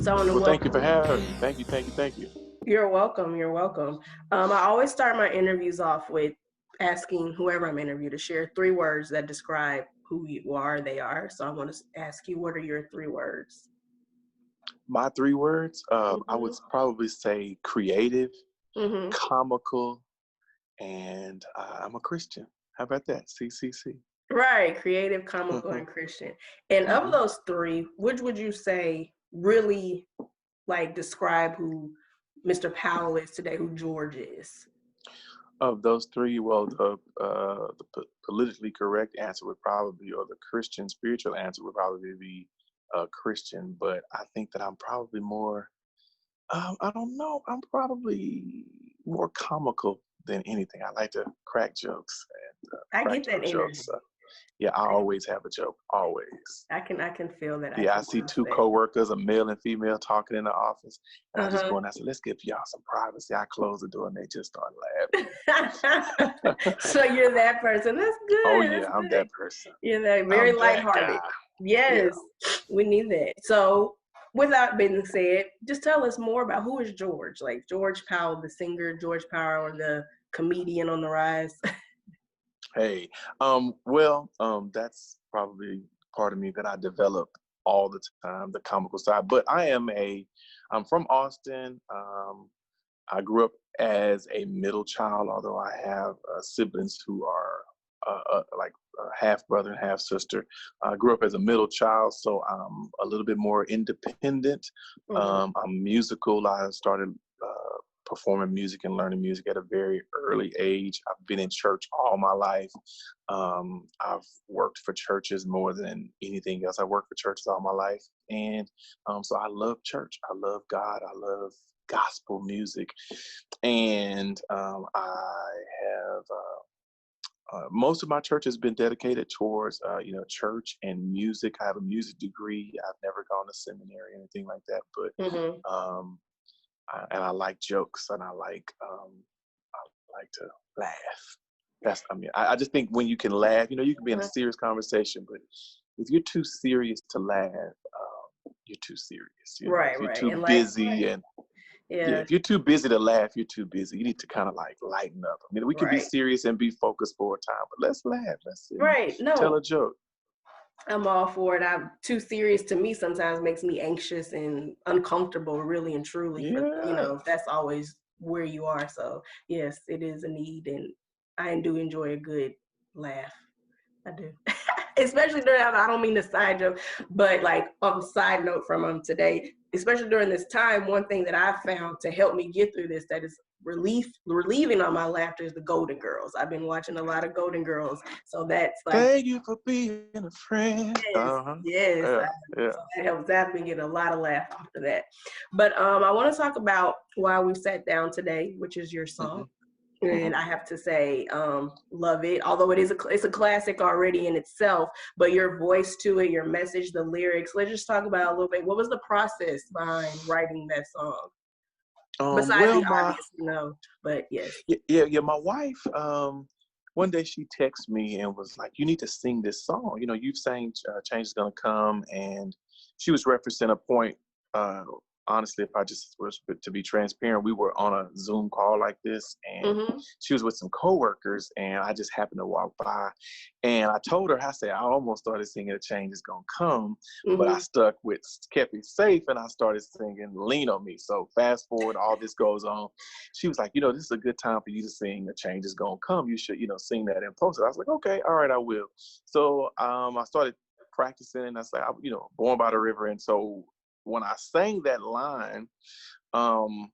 So I want to Well, thank you for welcome. having me. Thank you, thank you, thank you. You're welcome. You're welcome. I always start my interviews off with asking whoever I'm interviewing to share 3 words that describe who you are, they are. So I want to ask you, what are your 3 words? My 3 words, I would Mm-hmm. probably say creative, Mm-hmm. comical, and I'm a Christian. How about that? CCC. Right. Creative, comical, and Christian. And of hmm those 3, which would you say really like describe who Mr. Powell is today, who George is? Of those 3, well, the politically correct answer would probably, or the Christian spiritual answer would probably be Christian. But I think that I'm probably more, I don't know, I'm probably more comical than anything. I like to crack jokes and I get practical that jokes. energy. Yeah, I always have a joke, always. I can feel that. I Yeah, I can see sense 2 that. coworkers, a male and female, talking in the office, and I just Uh-huh. go and I say, "Let's give y'all some privacy." I close the door, and they just start laughing. So you're that person. That's Oh good. yeah, That's I'm good. that person. You're that very I'm that lighthearted. guy. Yeah. Yes, we need that. So, without being said, just tell us more about who is George. Like George Powell, the singer, George Powell, the comedian on the rise. Hey, that's probably part of me that I develop all the time, the comical side. But I'm from Austin. I grew up as a middle child, although I have siblings who are like half brother and half sister. I grew up as a middle child, so I'm a little bit more independent. Mhm. I'm musical. I started performing music and learning music at a very early age. I've been in church all my life. I've worked for churches more than anything else. I worked for churches all my life. And so I love church. I love God. I love gospel music. And I have most of my church has been dedicated towards church and music. I have a music degree. I've never gone to seminary or anything like that, but Mhm. um, I like jokes and I like to laugh. I just think when you can laugh, you can be in a Uh-huh. serious conversation, but if you're too serious to laugh, you're too serious. Right, If you're right. too And like, busy and yeah, yeah, if you're too busy to laugh, you're too busy. You need to kind of like lighten up. I mean, we can be right. serious and be focused for a time, but let's laugh. Let's Right. tell No, a joke. I'm all for it. I'm too serious to me sometimes makes me anxious and uncomfortable, really and truly, for, Yeah. if that's always where you are. So, yes, it is a need. And I do enjoy a good laugh. I do. Especially during, I don't mean the side joke, but like on a side note from today, especially during this time, one thing that I found to help me get through this that is relieving on my laughter is the Golden Girls. I've been watching a lot of Golden Girls. So that's like, Thank you for being a friend. yes, yes. Yeah. Yeah. So that helps. I've been getting a lot of laugh after that. But I want to talk about why we sat down today, which is your song. hmm And hmm I have to say, love it. Although it's a classic already in itself, but your voice to it, your message, the lyrics. Let's just talk about a little bit. What was the process behind writing that song? Besides Well, the obvious, but yes. yeah. My wife, one day she texted me and was like, "You need to sing this song. You've sang Change is Gonna Come," and she was referencing a point. Uh, Honestly, if I just was to be transparent, we were on a Zoom call like this, and Mm-hmm. she was with some coworkers, and I just happened to walk by, and I told her, I said, I almost started singing "A Change Is Gonna Come," but I Mm-hmm. stuck with "Kept It Safe," and I started singing "Lean on Me." So fast forward, all this goes on. She was like, this is a good time for you to sing "A Change Is Gonna Come." You should, sing that and post it. I was like, okay, all right, I will. So I started practicing, and I said, born by the river. And so when I sang that line, um,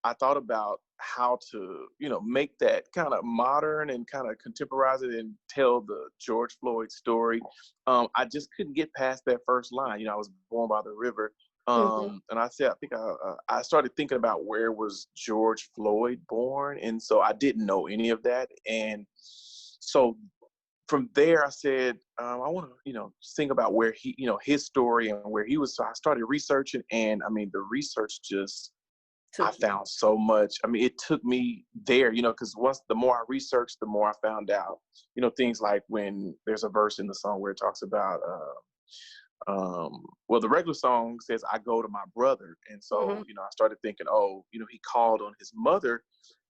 I thought about how to, make that kind of modern and kind of contemporize it and tell the George Floyd story. I just couldn't get past that first line. I was born by the river. Mm-hmm. And I said, I think I started thinking about where was George Floyd born. And so I didn't know any of that. And so from there, I said, I want to, sing about where he, his story and where he was. So I started researching, and I mean, the research just, I Took you. found so much. I mean, it took me there, because the more I researched, the more I found out, things like when there's a verse in the song where it talks about well, the regular song says, I go to my brother. And so, I started thinking, oh, he called on his mother.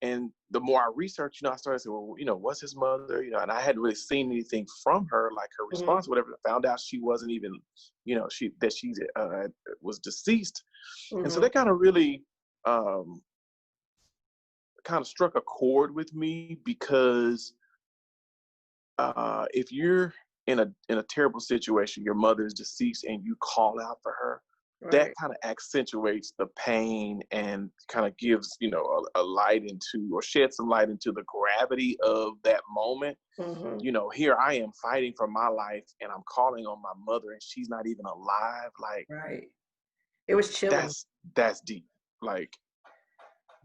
And the more I researched, I started saying, well, what's his mother? And I hadn't really seen anything from her, like her response, whatever. I found out she wasn't even, she was deceased. And so that kind of really kind of struck a chord with me, because if you're in a terrible situation, your mother is deceased, and you call out for her, that kind of accentuates the pain and kind of gives a light into, or sheds some light into, the gravity of that moment. Here I am fighting for my life, and I'm calling on my mother, and she's not even alive. Like, it was chilling. That's deep. Like,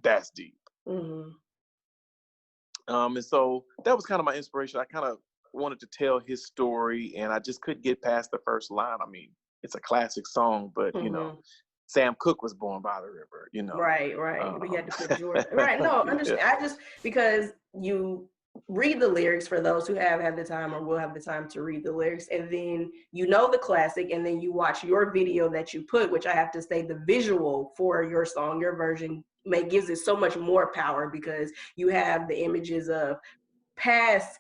that's deep. And so that was kind of my inspiration. I kind of wanted to tell his story, and I just couldn't get past the first line. I mean, it's a classic song, but Sam Cooke was born by the river. Right. We had to put George. Right. No, understand. I just, because you read the lyrics, for those who have had the time or will have the time to read the lyrics, and then the classic, and then you watch your video that you put, which I have to say, the visual for your song, your version, gives it so much more power, because you have the images of past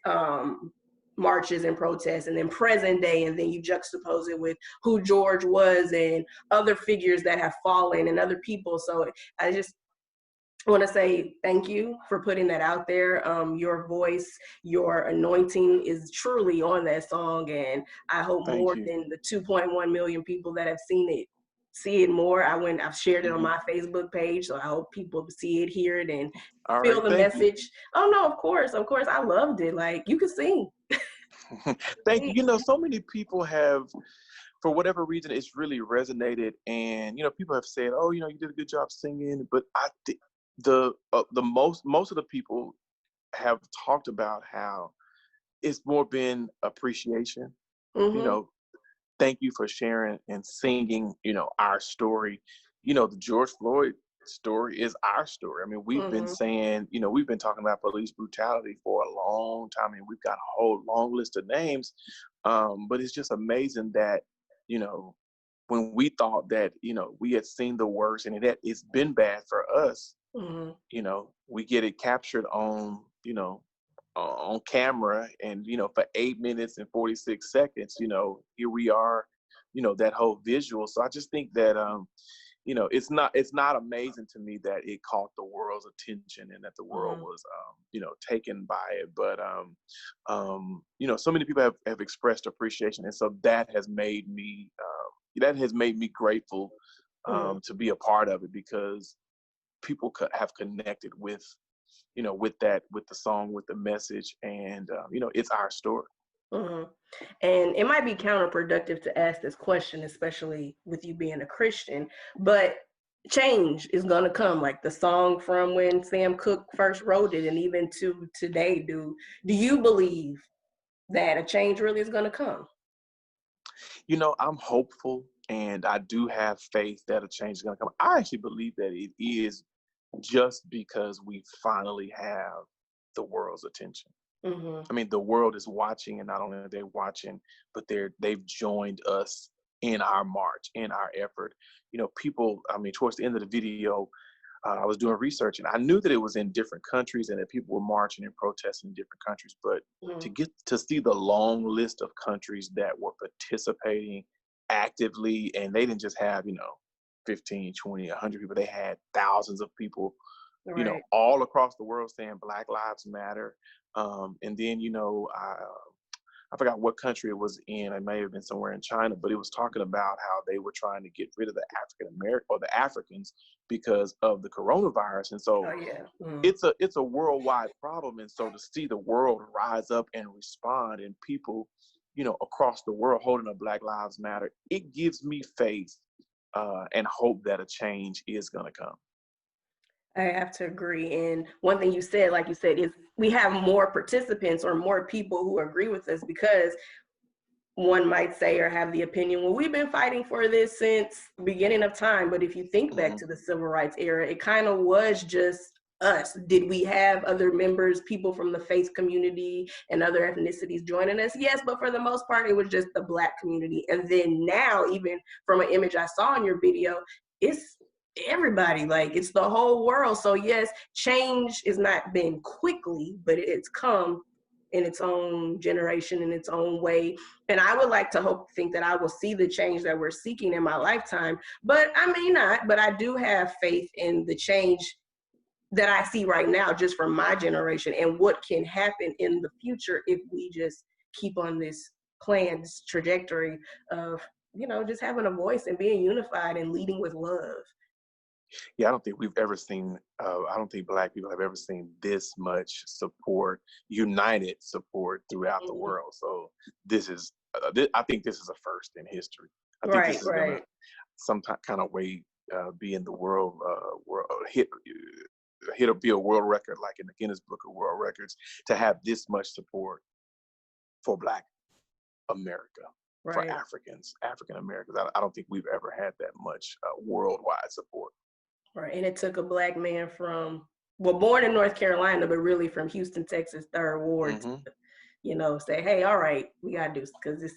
marches and protests, and then present day, and then you juxtapose it with who George was and other figures that have fallen and other people. So I just want to say thank you for putting that out there. Your voice, your anointing is truly on that song, and I hope more than the 2.1 million people that have seen it see it more. I've shared it on my Facebook page, so I hope people see it, hear it, and feel the message. Oh no, of course, I loved it. Like, you could sing. Thank you. So many people have, for whatever reason, it's really resonated, and people have said, oh, you did a good job singing. But I think the most of the people have talked about how it's more been appreciation. Thank you for sharing and singing our story. The George Floyd story is our story. I mean, we've been saying, we've been talking about police brutality for a long time, and we've got a whole long list of names. But it's just amazing that, when we thought that, we had seen the worst and that it's been bad for us, we get it captured on, on camera, and, for 8 minutes and 46 seconds, here we are, that whole visual. So I just think that, it's not amazing to me that it caught the world's attention and that the world was, taken by it. But, so many people have expressed appreciation. And so that has made me grateful to be a part of it, because people have connected with, with the song, with the message, and, it's our story. And it might be counterproductive to ask this question, especially with you being a Christian, but change is going to come. Like the song from when Sam Cooke first wrote it, and even to today, do you believe that a change really is going to come? I'm hopeful, and I do have faith that a change is going to come. I actually believe that it is, just because we finally have the world's attention. I mean, the world is watching, and not only are they watching, but they've joined us in our march, in our effort. People, I mean, towards the end of the video, I was doing research, and I knew that it was in different countries and that people were marching and protesting in different countries. But to get to see the long list of countries that were participating actively, and they didn't just have, 15, 20, 100 people, they had thousands of people, all across the world saying Black Lives Matter. And then, I forgot what country it was in. It may have been somewhere in China, but it was talking about how they were trying to get rid of the African American or the Africans because of the coronavirus. And so it's a worldwide problem. And so to see the world rise up and respond, and people, across the world holding up Black Lives Matter, it gives me faith and hope that a change is going to come. I have to agree. And one thing you said, like you said, is we have more participants or more people who agree with us, because one might say or have the opinion, well, we've been fighting for this since the beginning of time. But if you think back to the civil rights era, it kind of was just us. Did we have other members, people from the faith community and other ethnicities joining us? Yes, but for the most part, it was just the Black community. And then now, even from an image I saw in your video, it's everybody, like it's the whole world. So yes, change has not been quickly, but it's come in its own generation, in its own way. And I would like to think that I will see the change that we're seeking in my lifetime, but I may not. But I do have faith in the change that I see right now, just from my generation, and what can happen in the future if we just keep on this plan, this trajectory of, just having a voice and being unified and leading with love. Yeah, I don't think we've ever seen, I don't think Black people have ever seen this much support, united support throughout the world. So this is, I think this is a first in history. I think this is going to some kind of way be in the world, hit or be a world record, like in the Guinness Book of World Records, to have this much support for Black America, for African Americans. I don't think we've ever had that much worldwide support. Right, and it took a Black man born in North Carolina, but really from Houston, Texas, Third Ward, to, say, hey, all right, we gotta do something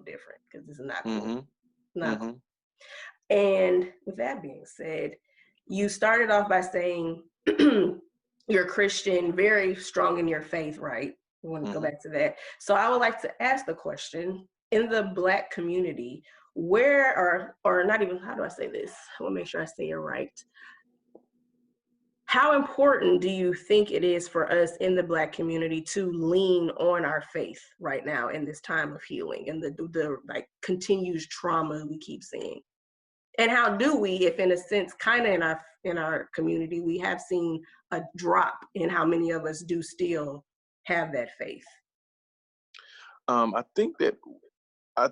different, because this is not cool. Not cool. And with that being said, you started off by saying you're Christian, very strong in your faith, right? We want to go back to that. So I would like to ask the question, in the Black community, where or not even, how do I say this? I want to make sure I say it right. How important do you think it is for us in the Black community to lean on our faith right now in this time of healing and the like continued trauma we keep seeing? And how do we, if in a sense, kind of in our community, we have seen a drop in how many of us do still have that faith? I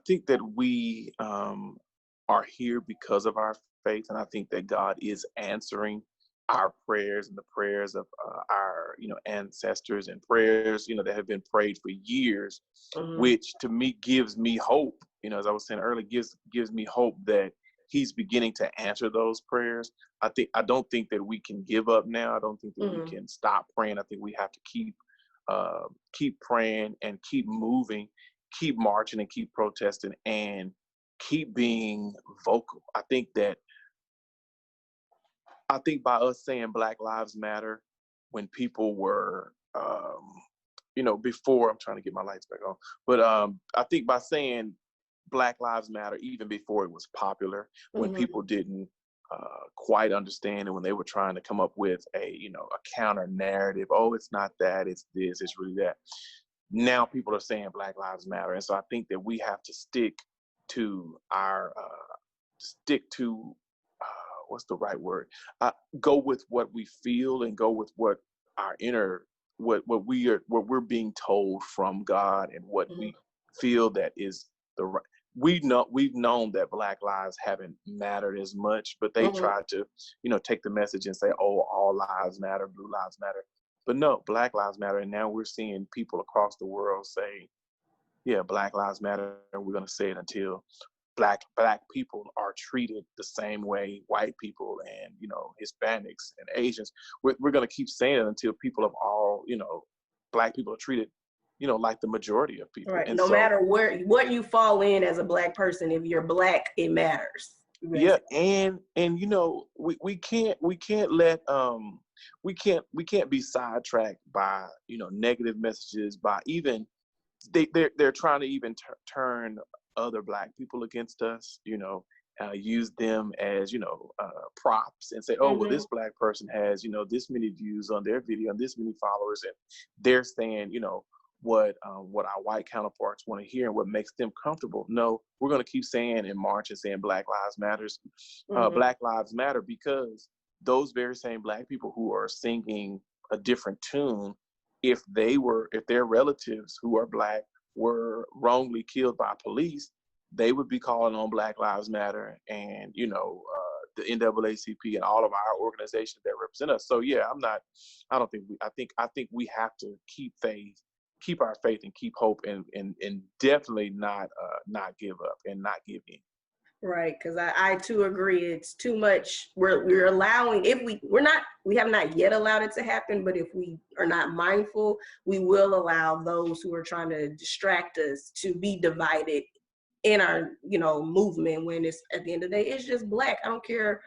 think that we are here because of our faith, and I think that God is answering our prayers and the prayers of our ancestors, and prayers that have been prayed for years, which to me gives me hope. As I was saying earlier, gives me hope that He's beginning to answer those prayers. I don't think that we can give up now. I don't think that we can stop praying. I think we have to keep praying and keep moving, keep marching and keep protesting and keep being vocal. I think by us saying Black Lives Matter, when people were, before, I'm trying to get my lights back on, but I think by saying Black Lives Matter, even before it was popular, when people didn't quite understand, and when they were trying to come up with a counter narrative, oh, it's not that, it's this, it's really that. Now people are saying Black Lives Matter, and so I think that we have to stick to what's the right word? Go with what we feel and go with what our inner, what we're being told from God, and what we feel that is the right. We've known that Black lives haven't mattered as much, but they tried to, take the message and say, oh, all lives matter, blue lives matter. But no, Black lives matter. And now we're seeing people across the world say, yeah, Black lives matter. And we're going to say it until black people are treated the same way white people and, Hispanics and Asians. We're going to keep saying it until people of all, Black people are treated like the majority of people. Right. And no matter what you fall in as a Black person, if you're Black, it matters. Yeah, and we can't be sidetracked by negative messages, by even they're trying to even turn other Black people against us. Use them as props and say, oh, well, this Black person has this many views on their video and this many followers, and they're saying what our white counterparts want to hear and what makes them comfortable. No, we're going to keep saying in March and saying Black Lives Matters, Black Lives Matter, because those very same Black people who are singing a different tune, if their relatives who are Black were wrongly killed by police, they would be calling on Black Lives Matter and the NAACP and all of our organizations that represent us. So yeah, I think we have to keep our faith and keep hope, and definitely not give up and not give in. Right, because I too agree. It's too much. We're allowing, if we have not yet allowed it to happen, but if we are not mindful, we will allow those who are trying to distract us to be divided in our, movement, when it's, at the end of the day, it's just black. I don't care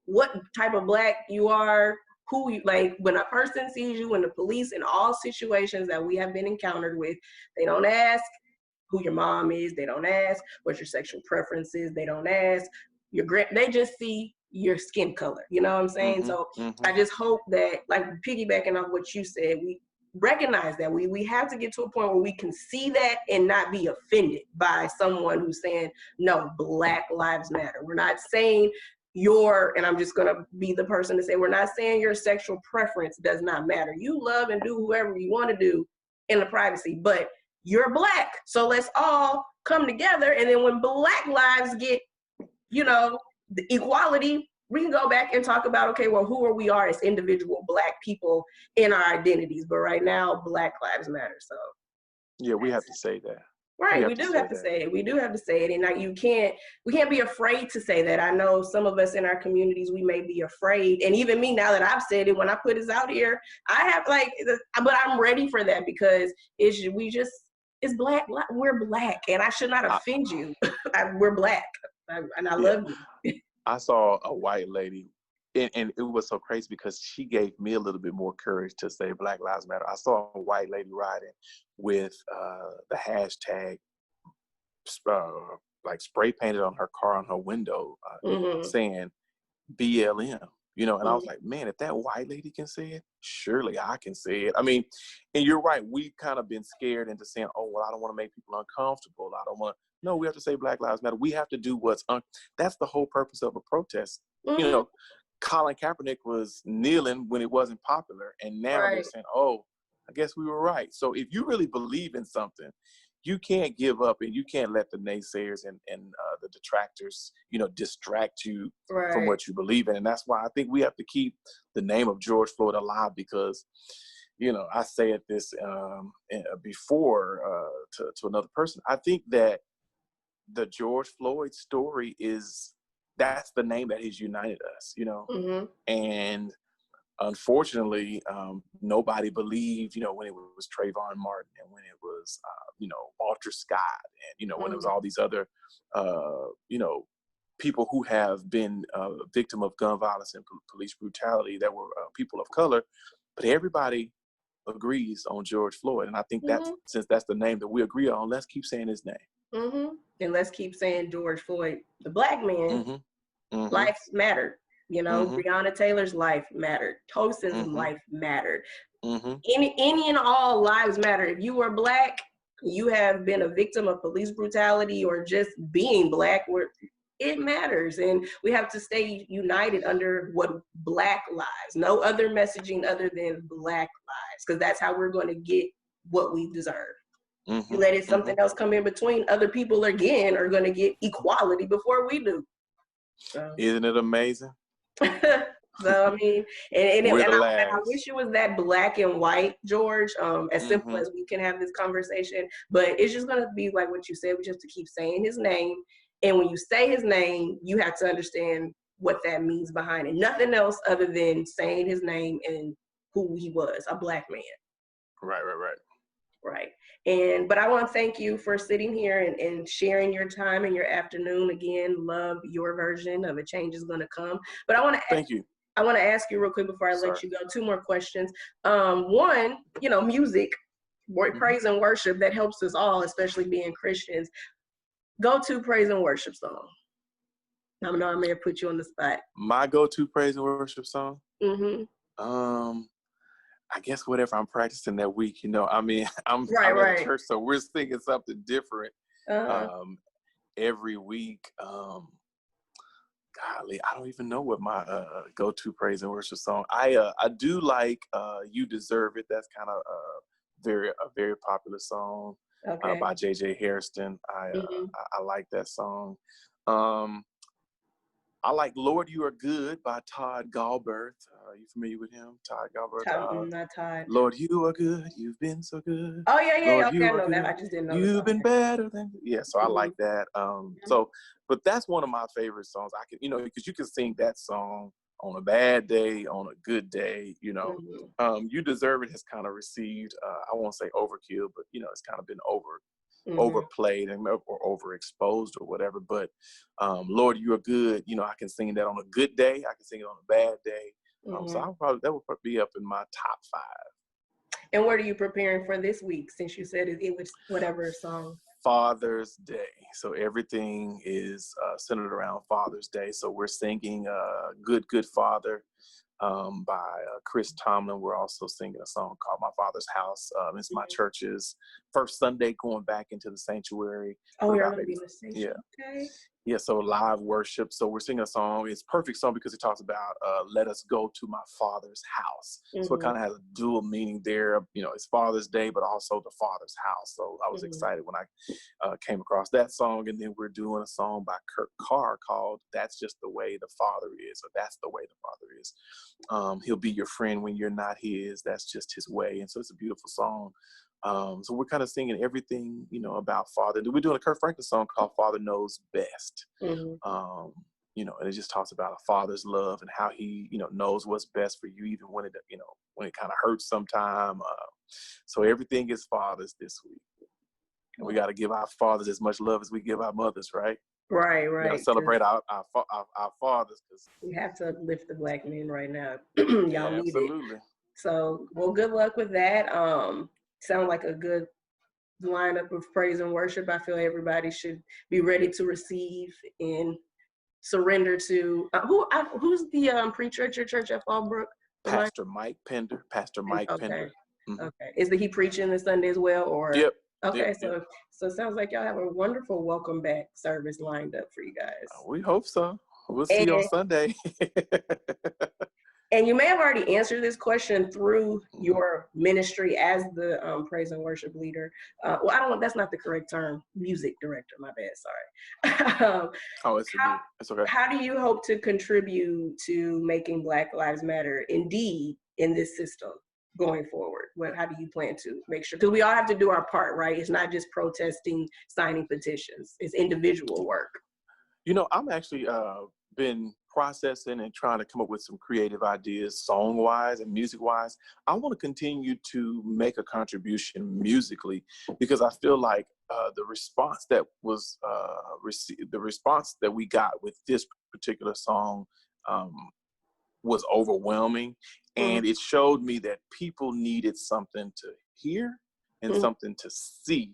what type of black you are, who you, like, when a person sees you, when the police, in all situations that we have been encountered with, they don't ask who your mom is. They don't ask what your sexual preference is. They don't ask they just see your skin color. You know what I'm saying? Mm-hmm, So mm-hmm. I just hope that, like, piggybacking off what you said, we recognize that we have to get to a point where we can see that and not be offended by someone who's saying, no, Black Lives Matter. We're not saying and I'm just going to be the person to say, we're not saying your sexual preference does not matter. You love and do whoever you want to do in the privacy, but you're Black, so let's all come together. And then when Black lives get, the equality, we can go back and talk about, okay, well, who are we are as individual Black people in our identities. But right now, Black Lives Matter. So Yeah, we have to say that. right, we do have to say it. We do have to say it, and we can't be afraid to say that. I know some of us in our communities, we may be afraid, and even me, now that I've said it, when I put this out here, I have but I'm ready for that, because it's Black. We're Black, and I should not offend you. We're Black, and I love you. I saw a white lady, and it was so crazy because she gave me a little bit more courage to say Black Lives Matter. I saw a white lady riding with the hashtag like spray painted on her car, on her window, saying BLM. And I was like, man, if that white lady can say it, surely I can say it. I mean, and you're right. We've kind of been scared into saying, oh, well, I don't want to make people uncomfortable. I don't want to. No, we have to say Black Lives Matter. We have to do that's the whole purpose of a protest. Colin Kaepernick was kneeling when it wasn't popular, and now they're saying, oh, I guess we were right. So if you really believe in something, you can't give up, and you can't let the naysayers and the detractors, distract you from what you believe in. And that's why I think we have to keep the name of George Floyd alive, because, I said this before to another person. I think that the George Floyd story that's the name that has united us, and unfortunately, nobody believed, when it was Trayvon Martin, and when it was, Walter Scott, and, when it was all these other, people who have been victim of gun violence and police brutality that were people of color. But everybody agrees on George Floyd. And I think since that's the name that we agree on, let's keep saying his name. And let's keep saying George Floyd, the Black man, lives mattered. Breonna Taylor's life mattered. Tosin's life mattered. Any and all lives matter. If you are Black, you have been a victim of police brutality, or just being Black, it matters. And we have to stay united under what Black lives, no other messaging other than Black lives, because that's how we're going to get what we deserve. You let something else come in between, other people again are going to get equality before we do. So. Isn't it amazing? So I mean, and I wish it was that black and white, George. As simple as we can have this conversation, but it's just gonna be like what you said. We just have to keep saying his name, and when you say his name, you have to understand what that means behind it. Nothing else other than saying his name and who he was, a Black man. Right. But I want to thank you for sitting here and sharing your time and your afternoon. Again, love your version of A Change Is Gonna Come. But I want to thank you. I want to ask you real quick before I let you go, 2 more questions. One, music, praise and worship, that helps us all, especially being Christians. Go-to praise and worship song. I know I may have put you on the spot. My go-to praise and worship song? I guess whatever I'm practicing that week, I'm in a church, so we're singing something different every week. Golly, I don't even know what my go-to praise and worship song. I do like "You Deserve It." That's kind of a very popular song by J.J. Hairston. I like that song. I like Lord You Are Good by Todd Galberth. Are you familiar with him? Todd Galberth. Not Todd. Lord, You Are Good. You've been so good. Oh yeah, yeah, Lord, yeah. Okay, You I Are know that. Good. I just didn't know the You've song. been better than. Yeah, so I Mhm. like that. But that's one of my favorite songs. I can, because you can sing that song on a bad day, on a good day. You Deserve It has kind of received, I won't say overkill, but it's kind of been overplayed and or overexposed or whatever. But Lord, You Are Good. I can sing that on a good day. I can sing it on a bad day. So that would probably be up in my top 5. And what are you preparing for this week? Since you said it was whatever song. Father's Day. So everything is centered around Father's Day. So we're singing Good, Good Father by Chris Tomlin. We're also singing a song called My Father's House. It's my church's first Sunday going back into the sanctuary. Oh, you're going to be in the station. Yeah. Okay. Yeah, so live worship. So we're singing a song. It's a perfect song because it talks about let us go to my Father's house. So it kind of has a dual meaning there. It's Father's Day, but also the Father's house. So I was excited when I came across that song. And then we're doing a song by Kurt Carr called That's Just the Way the Father Is, or That's the Way the Father Is. He'll be your friend when you're not his. That's just his way. And so it's a beautiful song. So we're kind of singing everything, about Father. And we're doing a Kurt Franklin song called Father Knows Best. And it just talks about a father's love and how he, knows what's best for you, even when it kind of hurts sometime. So everything is fathers this week. And we got to give our fathers as much love as we give our mothers, right? Right. We got to celebrate our fathers. We have to lift the Black men right now. Yeah, Y'all need absolutely. it. So, well, good luck with that. Sound like a good lineup of praise and worship. I feel everybody should be ready to receive and surrender to who's the preacher at your church at Fallbrook? Pastor Mike Pender. Okay. Okay. Is he preaching this Sunday as well, or? Yep. Okay, yep. So it sounds like y'all have a wonderful welcome back service lined up for you guys. We hope so. We'll see you on Sunday. And you may have already answered this question through your ministry as the praise and worship leader. Well, I don't know, that's not the correct term. Music director, my bad, sorry. It's okay. How do you hope to contribute to making Black Lives Matter indeed in this system going forward? How do you plan to make sure? Because we all have to do our part, right? It's not just protesting, signing petitions. It's individual work. I'm actually been processing and trying to come up with some creative ideas, song-wise and music-wise. I want to continue to make a contribution musically because I feel like the response that was received, the response that we got with this particular song was overwhelming, and it showed me that people needed something to hear and something to see.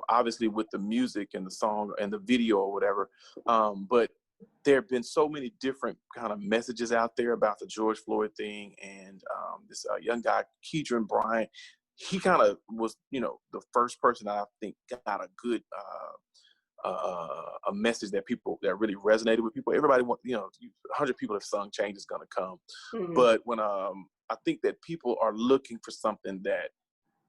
Obviously with the music and the song and the video or whatever, but there have been so many different kind of messages out there about the George Floyd thing, and this young guy, Keedron Bryant, he kind of was, the first person that I think got a good a message that really resonated with people. Everybody 100 people have sung "Change Is Gonna Come," but when I think that people are looking for something that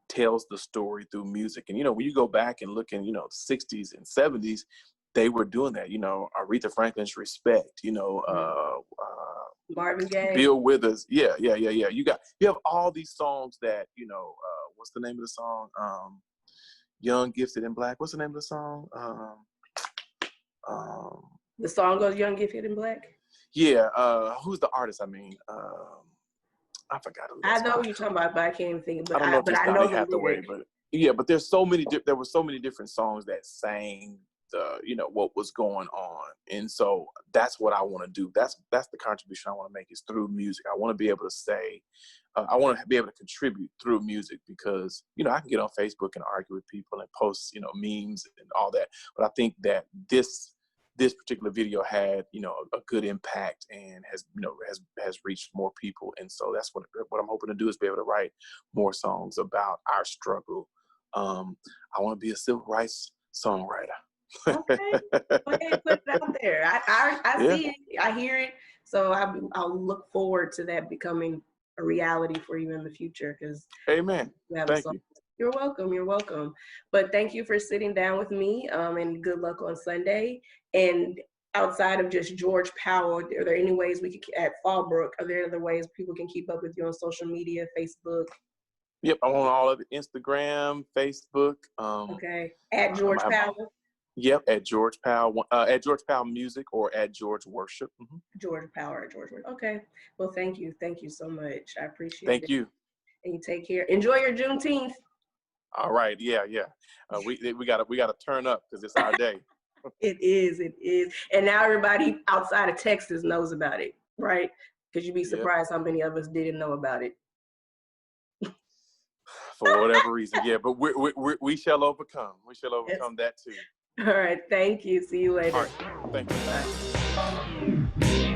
tells the story through music. And when you go back and look in the 60s and 70s, they were doing that. Aretha Franklin's Respect, Marvin Gaye, Bill Withers. Yeah. You have all these songs that, what's the name of the song? Young, Gifted, and Black. What's the name of the song? The song goes Young, Gifted, and Black? Yeah. Who's the artist? I forgot who I know what you're talking about, but I can't even think. But I don't know if it's Donny Hathaway, but yeah, but there were so many different songs that sang what was going on, and so that's what I want to do. That's the contribution I want to make, is through music. I want to be able to say, I want to be able to contribute through music, because I can get on Facebook and argue with people and post memes and all that, but I think that this particular video had a good impact and has reached more people, and so that's what I'm hoping to do, is be able to write more songs about our struggle. I want to be a civil rights songwriter. Okay, go ahead, put it out there. I see it, I hear it, so I'll look forward to that becoming a reality for you in the future. Because amen. Thank you. You're welcome. But thank you for sitting down with me, and good luck on Sunday. And outside of just George Powell, are there any ways we could, at Fallbrook, are there other ways people can keep up with you on social media, Facebook? Yep, I'm on all of it, Instagram, Facebook. Okay, at George Powell? Yep, at George Powell, at George Powell Music or at George Worship. George Powell or George Worship. Okay, well, thank you so much. I appreciate it. Thank you. And you take care. Enjoy your Juneteenth. All right, yeah. We gotta turn up because it's our day. It is. And now everybody outside of Texas knows about it, right? Because you'd be surprised how many of us didn't know about it. For whatever reason, yeah. But we shall overcome. We shall overcome that too. All right. Thank you. See you later. All right. Thank you. Bye.